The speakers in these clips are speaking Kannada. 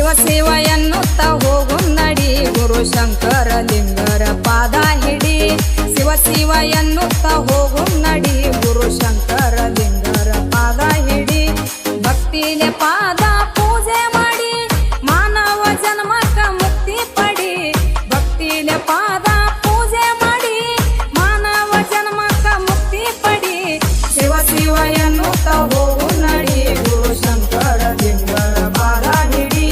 ಶಿವ ಶಿವ ಎನ್ನುತ್ತ ಹೋಗು ನಡಿ ಗುರು ಶಂಕರ ಲಿಂಗರ ಪಾದ ಹಿಡಿ ಶಿವ ಶಿವ ಎನ್ನುತ್ತ ಹೋಗು ನಡಿ ಗುರು ಶಂಕರ ಲಿಂಗರ ಪಾದ ಹಿಡಿ ಭಕ್ತಿಲೆ ಪಾದ ಪೂಜೆ ಮಾಡಿ ಮಾನವ ಜನ್ಮಕ್ಕ ಮುಕ್ತಿ ಪಡಿ ಭಕ್ತಿಲೆ ಪಾದ ಪೂಜೆ ಮಾಡಿ ಮಾನವ ಜನ್ಮಕ್ಕ ಮುಕ್ತಿ ಪಡಿ ಶಿವ ಶಿವ ಎನ್ನುತ್ತ ಹೋಗು ನಡಿ ಗುರು ಶಂಕರ ಲಿಂಗರ ಪಾದ ಹಿಡಿ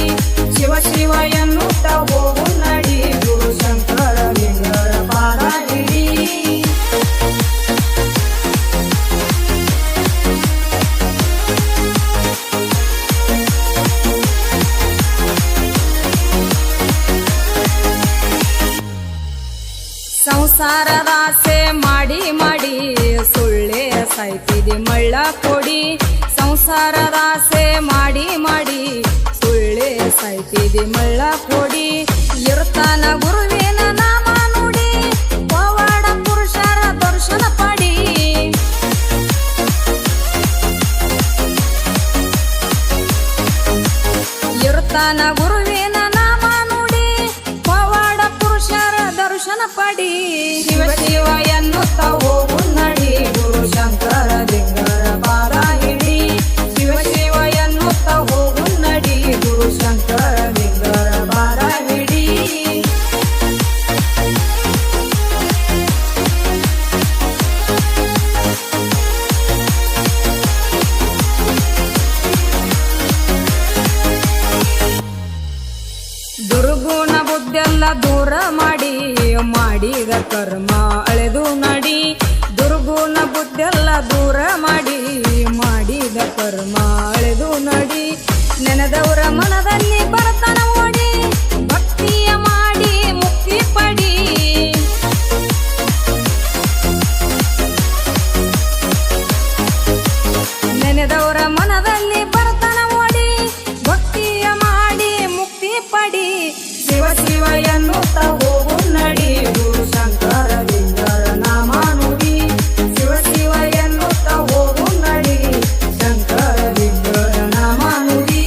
ಶಿವ ಶಿವ ಎನ್ನುತ್ತ ಹೋಗು ನಡಿ ಗುರು ಶಂಕರ ಲಿಂಗರ ಪಾದ ಹಿಡಿ ಸಂಸಾರದ ಆಸೆ ಮಾಡಿ ಮಾಡಿ ಸುಳ್ಳೆ ಸಾಯ್ತಿದೆ ಮಳ್ಳ ಕೊಡಿ ಸಂಸಾರದ ಆಸೆ ಮಾಡಿ ಮಾಡಿ ಸುಳ್ಳೆ ಸಾಯ್ತಿದೆ ಮಳ್ಳ ಕೊಡಿ ಇರ್ತಾನ ಗುರುವಿನ ನಾಮ ನುಡಿ ಪವಾಡ ಪುರುಷರ ದರ್ಶನ ಪಡಿ ಇರ್ತಾನ ಗುರುವಿನ ನಾಮ ನುಡಿ ಪವಾಡ ಪುರುಷರ ದರ್ಶನ ಪಡಿ ಶಿವ ಶಿವ ಎನ್ನುತ್ತ ಹೋಗು ನಡಿ ಗುರು ಶಂಕರ ಲಿಂಗರ ಪಾದ ಹಿಡಿ ಶಿವ ಶಿವ ಎನ್ನುತ್ತ ಹೋಗು ನಡಿ ಗುರು ಶಂಕರ ಲಿಂಗರ ಪಾದ ಹಿಡಿ ದುರ್ಗುಣ ಬುದ್ಧೆಲ್ಲ ದೂರ ಮಾಡಿ ಮಾಡಿದ ಕರ್ಮ ಅಳೆದು ನಡಿ ದುರ್ಗುಣ ಬುದ್ಧೆಲ್ಲ ದೂರ ಮಾಡಿ ಮಾಡಿದ ಕರ್ಮ ಅಳೆದು ನಡಿ ನೆನೆದವರ ಮನದಲ್ಲಿ ಬರತನ ಓಡಿ ಭಕ್ತಿಯ ಮಾಡಿ ಮುಕ್ತಿ ಪಡಿ ನೆನೆದವರ ಮನದಲ್ಲಿ ಬರತನ ಓಡಿ ಭಕ್ತಿಯ ಮಾಡಿ ಮುಕ್ತಿ ಪಡಿ ಶಿವ ಶಿವ ಎನ್ನುತ್ತ ಹೋಗು ನಡಿ ಗುರು ಶಂಕರ ಲಿಂಗರ ನಾಮ ನುಡಿ ಶಿವ ಶಿವ ಎನ್ನುತ್ತ ಹೋಗು ನಡಿ ಶಂಕರ ಲಿಂಗರ ನಾಮ ನುಡಿ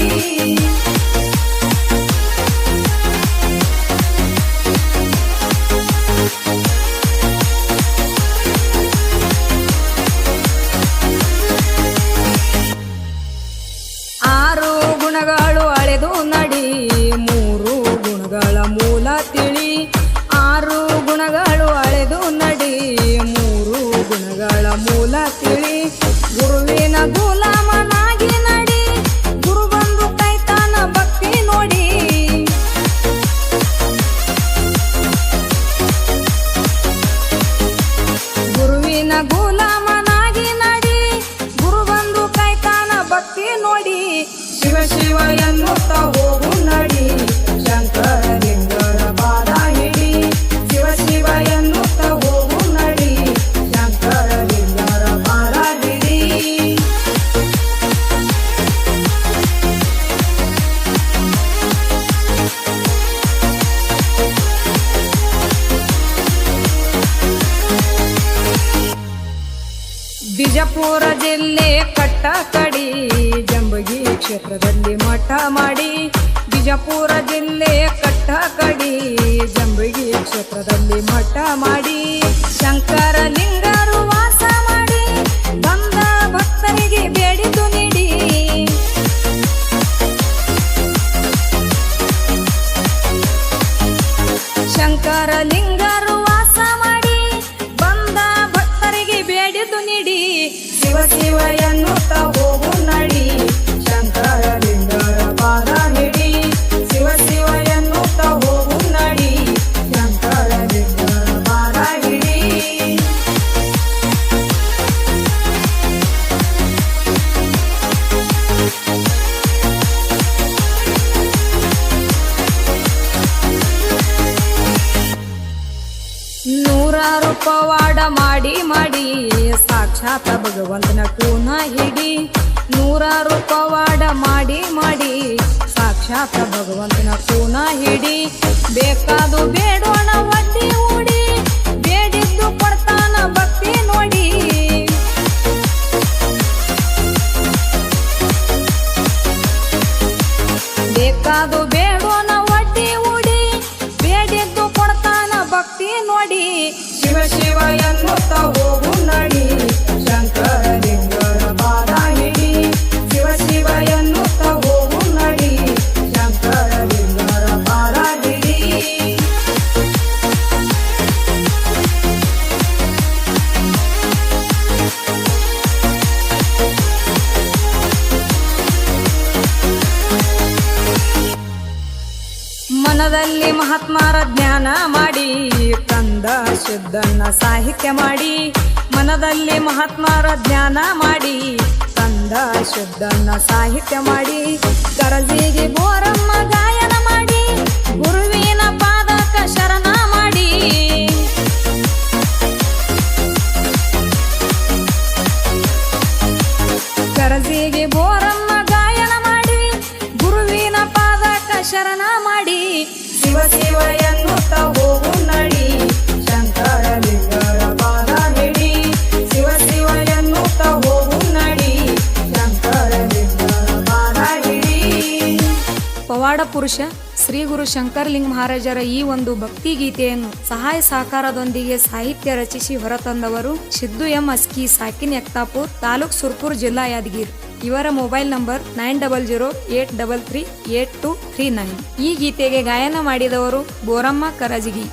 ಆರು ಗುಣಗಳು ಅಳೆದು ನಡಿ ಮೂರು ಗುಣಗಳ ಮೂಲ ತಿಳಿ ಆರು ಗುಣಗಳು ಅಳೆದು ನಡಿ ಮೂರು ಗುಣಗಳ ಮೂಲ ತಿಳಿ ಗುರುವಿನ ಗುಲಾಮನಾಗಿ ನಡಿ ಗುರು ಬಂದು ಕೈತಾನ ಭಕ್ತಿ ನೋಡಿ ಗುರುವಿನ ಗುಲಾಮನಾಗಿ ನಡಿ ಗುರು ಬಂದು ಕೈತಾನ ಭಕ್ತಿ ನೋಡಿ ಶಿವ ಶಿವ ಎನ್ನುತ್ತ ಹೋಗು ನಡಿ ಶಂಕರ ಲಿಂಗರ ಪಾದ ಹಿಡಿ ಶಿವ ಶಿವ ಎನ್ನುತ್ತ ಹೋಗು ನಡಿ ಶಂಕರ ಲಿಂಗರ ಪಾದ ಹಿಡಿ ಬಿಜಾಪುರ ಜಿಲ್ಲೆ ಕಟ್ಟಕಡಿ ಜಂಬಗಿ ಕ್ಷೇತ್ರದಲ್ಲಿ ಮಠ ಮಾಡಿ ಬಿಜಾಪುರ ಜಿಲ್ಲೆ ಕಟ್ಟಕಡಿ ಜಂಬಗಿ ಕ್ಷೇತ್ರದಲ್ಲಿ ಮಠ ಮಾಡಿ ಶಂಕರ ಲಿಂಗರು ವಾಸ ಮಾಡಿ ಬಂದ ಭಕ್ತರಿಗೆ ಬೇಡಿದು ನೀಡಿ ಶಂಕರ ಲಿಂಗರು ವಾಸ ಮಾಡಿ ಬಂದ ಭಕ್ತರಿಗೆ ಬೇಡಿದು ನೀಡಿ ಶಿವ ಶಿವ ಎನ್ನುತ್ತ ಹೋಗು ನಡಿ ಶಂಕರ ಲಿಂಗರ ಪಾದ ಹಿಡಿ ಶಿವ ಶಿವ ಎನ್ನುತ್ತ ಹೋಗು ನಡಿ ಶಂಕರ ಲಿಂಗರ ಪಾದ ಹಿಡಿ ನೂರಾರು ಪವಾಡ ಮಾಡಿ ಮಾಡಿ ಸಾಕ್ಷಾತ್ ಭಗವಂತನ ಕೂನ ಹಿಡಿ ನೂರಾರು ಪವಾಡ ಮಾಡಿ ಮಾಡಿ ಸಾಕ್ಷಾತ್ ಭಗವಂತನ ಕೂನ ಹಿಡಿ ಬೇಕಾದು ಬೇಡೋಣ ಒಡ್ಡಿ ಹೂಡಿ ಬೇಡಿದ್ದು ಕೊಡ್ತಾನ ಭಕ್ತಿ ನೋಡಿ ಬೇಕಾದು ಮನದಲ್ಲಿ ಮಹಾತ್ಮರ ಜ್ಞಾನ ಮಾಡಿ ತಂದ ಶುದ್ಧನ ಸಾಹಿತ್ಯ ಮಾಡಿ ಮನದಲ್ಲಿ ಮಹಾತ್ಮರ ಜ್ಞಾನ ಮಾಡಿ ತಂದ ಶುದ್ಧನ ಸಾಹಿತ್ಯ ಮಾಡಿ ಗರಜಿಗೆ ಬೋರಮ್ಮ ಗಾಯನ ಮಾಡಿ ಗುರುವಿನ ಪಾದಕ ಶರಣ ಮಾಡಿ ಗರಜಿಗೆ ಬೋರಮ್ಮ ಗಾಯನ ಮಾಡಿ ಗುರುವಿನ ಪಾದಕ ಶರಣ ಮಾಡಿ ಶಿವ ಶಿವ ಎನ್ನುತ್ತ ಹೋಗು ನಡಿ ಶಂಕರ ಲಿಂಗರ ಪಾದ ಹಿಡಿ ಶಿವ ಶಿವ ಎನ್ನುತ್ತ ಹೋಗು ನಡಿ ಶಂಕರ ಲಿಂಗರ ಪಾದ ಹಿಡಿ. ಪವಾಡ ಪುರುಷ ಶ್ರೀ ಗುರು ಶಂಕರಲಿಂಗ ಮಹಾರಾಜರ ಈ ಒಂದು ಭಕ್ತಿ ಗೀತೆಯನ್ನು ಸಹಾಯ ಸಹಕಾರದೊಂದಿಗೆ ಸಾಹಿತ್ಯ ರಚಿಸಿ ಹೊರತಂದವರು ಸಿದ್ದು ಎಂ ಅಸ್ಕಿ ಸಾಕಿನ್ ಯಕ್ತಾಪುರ್ ತಾಲೂಕ್ ಸುರ್ಪುರ್ ಜಿಲ್ಲಾ ಯಾದಗಿರಿ. ಇವರ ಮೊಬೈಲ್ ನಂಬರ್ 9008338239. ಈ ಗೀತೆಗೆ ಗಾಯನ ಮಾಡಿದವರು ಬೋರಮ್ಮ ಕರಜಗಿ.